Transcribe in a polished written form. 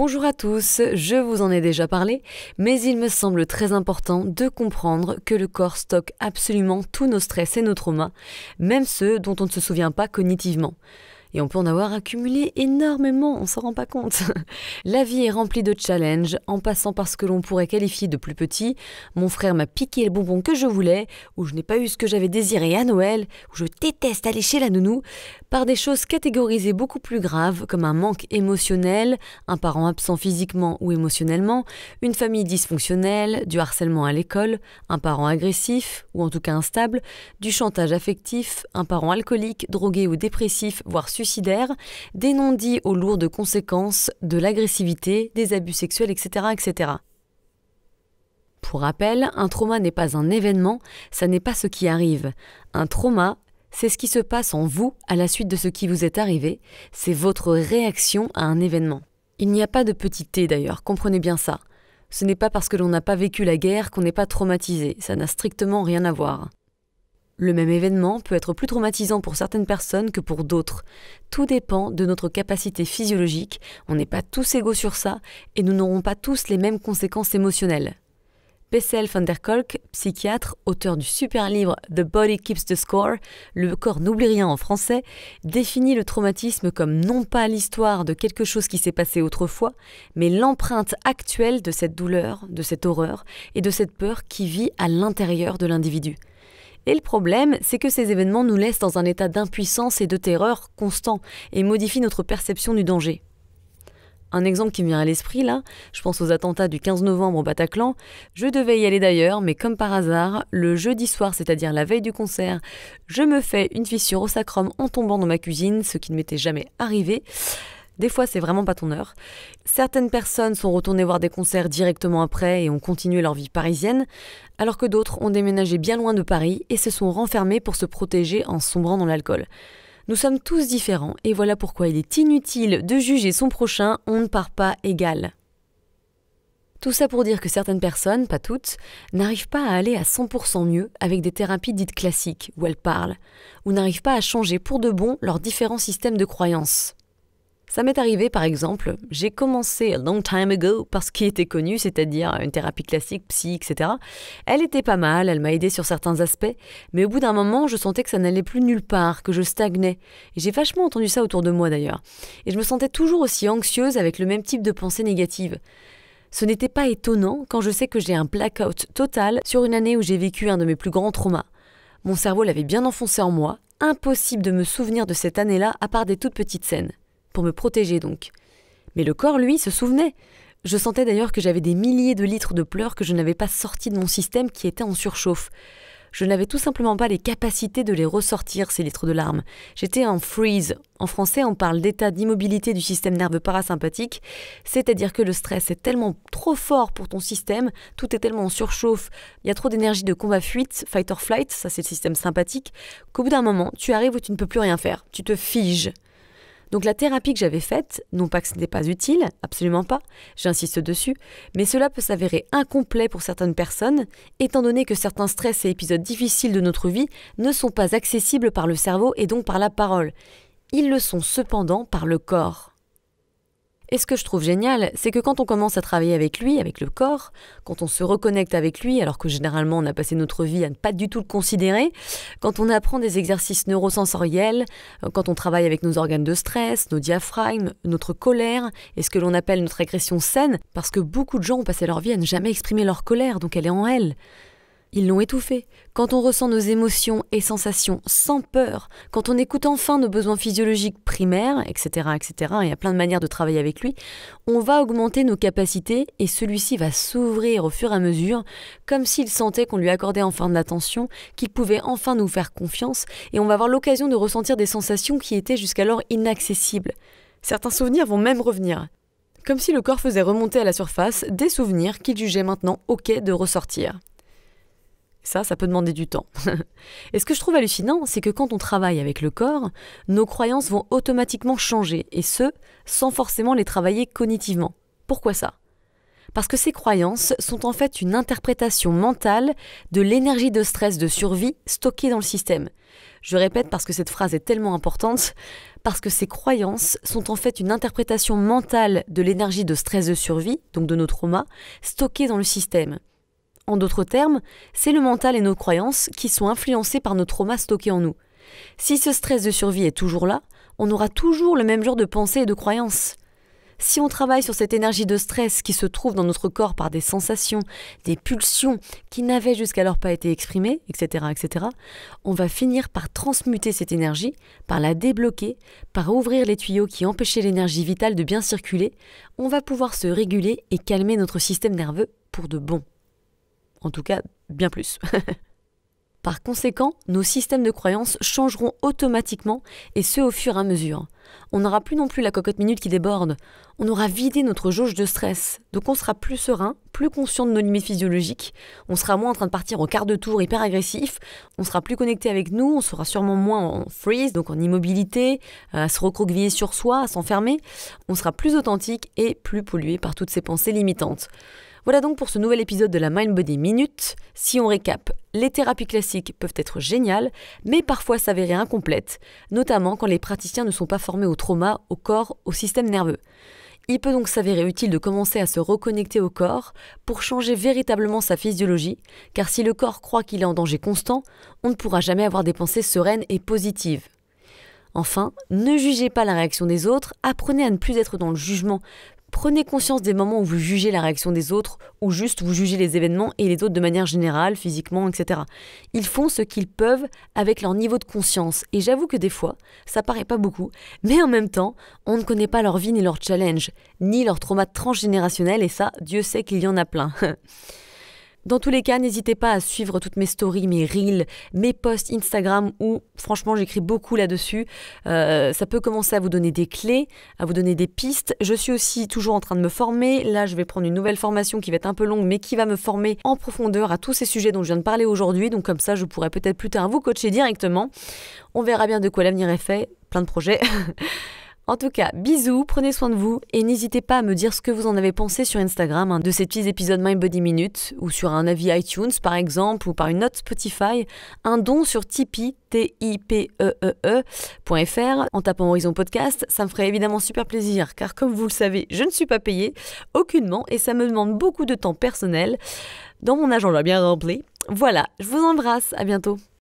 Bonjour à tous, je vous en ai déjà parlé, mais il me semble très important de comprendre que le corps stocke absolument tous nos stress et nos traumas, même ceux dont on ne se souvient pas cognitivement. Et on peut en avoir accumulé énormément, on s'en rend pas compte. La vie est remplie de challenges, en passant par ce que l'on pourrait qualifier de plus petit. Mon frère m'a piqué le bonbon que je voulais, ou je n'ai pas eu ce que j'avais désiré à Noël, ou je déteste aller chez la nounou, par des choses catégorisées beaucoup plus graves, comme un manque émotionnel, un parent absent physiquement ou émotionnellement, une famille dysfonctionnelle, du harcèlement à l'école, un parent agressif, ou en tout cas instable, du chantage affectif, un parent alcoolique, drogué ou dépressif, voire suicidaire, des non-dits aux lourdes conséquences, de l'agressivité, des abus sexuels, etc., etc. Pour rappel, un trauma n'est pas un événement, ça n'est pas ce qui arrive. Un trauma, c'est ce qui se passe en vous à la suite de ce qui vous est arrivé, c'est votre réaction à un événement. Il n'y a pas de petit t d'ailleurs, comprenez bien ça. Ce n'est pas parce que l'on n'a pas vécu la guerre qu'on n'est pas traumatisé, ça n'a strictement rien à voir. Le même événement peut être plus traumatisant pour certaines personnes que pour d'autres. Tout dépend de notre capacité physiologique, on n'est pas tous égaux sur ça, et nous n'aurons pas tous les mêmes conséquences émotionnelles. Bessel van der Kolk, psychiatre, auteur du super livre The Body Keeps the Score, Le corps n'oublie rien en français, définit le traumatisme comme non pas l'histoire de quelque chose qui s'est passé autrefois, mais l'empreinte actuelle de cette douleur, de cette horreur et de cette peur qui vit à l'intérieur de l'individu. Et le problème, c'est que ces événements nous laissent dans un état d'impuissance et de terreur constant et modifient notre perception du danger. Un exemple qui me vient à l'esprit là, je pense aux attentats du 15 novembre au Bataclan. Je devais y aller d'ailleurs, mais comme par hasard, le jeudi soir, c'est-à-dire la veille du concert, je me fais une fissure au sacrum en tombant dans ma cuisine, ce qui ne m'était jamais arrivé. Des fois, c'est vraiment pas ton heure. Certaines personnes sont retournées voir des concerts directement après et ont continué leur vie parisienne, alors que d'autres ont déménagé bien loin de Paris et se sont renfermés pour se protéger en sombrant dans l'alcool. Nous sommes tous différents et voilà pourquoi il est inutile de juger son prochain, on ne part pas égal. Tout ça pour dire que certaines personnes, pas toutes, n'arrivent pas à aller à 100% mieux avec des thérapies dites classiques où elles parlent, ou n'arrivent pas à changer pour de bon leurs différents systèmes de croyances. Ça m'est arrivé par exemple, j'ai commencé a long time ago par ce qui était connu, c'est-à-dire une thérapie classique, psy, etc. Elle était pas mal, elle m'a aidé sur certains aspects, mais au bout d'un moment, je sentais que ça n'allait plus nulle part, que je stagnais. Et j'ai vachement entendu ça autour de moi d'ailleurs. Et je me sentais toujours aussi anxieuse avec le même type de pensée négative. Ce n'était pas étonnant quand je sais que j'ai un blackout total sur une année où j'ai vécu un de mes plus grands traumas. Mon cerveau l'avait bien enfoncé en moi, impossible de me souvenir de cette année-là à part des toutes petites scènes. Pour me protéger donc. Mais le corps, lui, se souvenait. Je sentais d'ailleurs que j'avais des milliers de litres de pleurs que je n'avais pas sortis de mon système qui était en surchauffe. Je n'avais tout simplement pas les capacités de les ressortir, ces litres de larmes. J'étais en freeze. En français, on parle d'état d'immobilité du système nerveux parasympathique, c'est-à-dire que le stress est tellement trop fort pour ton système, tout est tellement en surchauffe, il y a trop d'énergie de combat-fuite, fight or flight, ça c'est le système sympathique, qu'au bout d'un moment, tu arrives où tu ne peux plus rien faire, tu te figes. Donc la thérapie que j'avais faite, non pas que ce n'était pas utile, absolument pas, j'insiste dessus, mais cela peut s'avérer incomplet pour certaines personnes, étant donné que certains stress et épisodes difficiles de notre vie ne sont pas accessibles par le cerveau et donc par la parole. Ils le sont cependant par le corps. Et ce que je trouve génial, c'est que quand on commence à travailler avec lui, avec le corps, quand on se reconnecte avec lui, alors que généralement on a passé notre vie à ne pas du tout le considérer, quand on apprend des exercices neurosensoriels, quand on travaille avec nos organes de stress, nos diaphragmes, notre colère, et ce que l'on appelle notre agression saine, parce que beaucoup de gens ont passé leur vie à ne jamais exprimer leur colère, donc elle est en elles. Ils l'ont étouffée. Quand on ressent nos émotions et sensations sans peur, quand on écoute enfin nos besoins physiologiques primaires, etc., etc., il y a plein de manières de travailler avec lui, on va augmenter nos capacités et celui-ci va s'ouvrir au fur et à mesure, comme s'il sentait qu'on lui accordait enfin de l'attention, qu'il pouvait enfin nous faire confiance, et on va avoir l'occasion de ressentir des sensations qui étaient jusqu'alors inaccessibles. Certains souvenirs vont même revenir. Comme si le corps faisait remonter à la surface des souvenirs qu'il jugeait maintenant OK de ressortir. Ça peut demander du temps. Et ce que je trouve hallucinant, c'est que quand on travaille avec le corps, nos croyances vont automatiquement changer, et ce, sans forcément les travailler cognitivement. Pourquoi ça ? Parce que ces croyances sont en fait une interprétation mentale de l'énergie de stress de survie stockée dans le système. Je répète parce que cette phrase est tellement importante, parce que ces croyances sont en fait une interprétation mentale de l'énergie de stress de survie, donc de nos traumas, stockée dans le système. En d'autres termes, c'est le mental et nos croyances qui sont influencés par nos traumas stockés en nous. Si ce stress de survie est toujours là, on aura toujours le même genre de pensées et de croyances. Si on travaille sur cette énergie de stress qui se trouve dans notre corps par des sensations, des pulsions qui n'avaient jusqu'alors pas été exprimées, etc., on va finir par transmuter cette énergie, par la débloquer, par ouvrir les tuyaux qui empêchaient l'énergie vitale de bien circuler. On va pouvoir se réguler et calmer notre système nerveux pour de bon. En tout cas, bien plus. Par conséquent, nos systèmes de croyances changeront automatiquement et ce au fur et à mesure. On n'aura plus non plus la cocotte minute qui déborde. On aura vidé notre jauge de stress. Donc on sera plus serein, plus conscient de nos limites physiologiques. On sera moins en train de partir au quart de tour hyper agressif. On sera plus connecté avec nous. On sera sûrement moins en freeze, donc en immobilité, à se recroqueviller sur soi, à s'enfermer. On sera plus authentique et plus pollué par toutes ces pensées limitantes. Voilà donc pour ce nouvel épisode de la Mind Body Minute. Si on récap, les thérapies classiques peuvent être géniales, mais parfois s'avérer incomplètes, notamment quand les praticiens ne sont pas formés au trauma, au corps, au système nerveux. Il peut donc s'avérer utile de commencer à se reconnecter au corps pour changer véritablement sa physiologie, car si le corps croit qu'il est en danger constant, on ne pourra jamais avoir des pensées sereines et positives. Enfin, ne jugez pas la réaction des autres, apprenez à ne plus être dans le jugement. Prenez conscience des moments où vous jugez la réaction des autres, ou juste vous jugez les événements et les autres de manière générale, physiquement, etc. Ils font ce qu'ils peuvent avec leur niveau de conscience. Et j'avoue que des fois, ça paraît pas beaucoup, mais en même temps, on ne connaît pas leur vie ni leur challenge, ni leur trauma transgénérationnel, et ça, Dieu sait qu'il y en a plein. Dans tous les cas, n'hésitez pas à suivre toutes mes stories, mes reels, mes posts Instagram où franchement j'écris beaucoup là-dessus. Ça peut commencer à vous donner des clés, à vous donner des pistes. Je suis aussi toujours en train de me former. Là, je vais prendre une nouvelle formation qui va être un peu longue mais qui va me former en profondeur à tous ces sujets dont je viens de parler aujourd'hui. Donc comme ça, je pourrai peut-être plus tard vous coacher directement. On verra bien de quoi l'avenir est fait. Plein de projets. En tout cas, bisous, prenez soin de vous et n'hésitez pas à me dire ce que vous en avez pensé sur Instagram de ces petits épisodes Mind Body Minute ou sur un avis iTunes par exemple ou par une note Spotify, un don sur Tipeee, TIPEEE.fr en tapant Horizon Podcast. Ça me ferait évidemment super plaisir car comme vous le savez, je ne suis pas payée aucunement et ça me demande beaucoup de temps personnel dans mon agenda bien rempli. Voilà, je vous embrasse, à bientôt.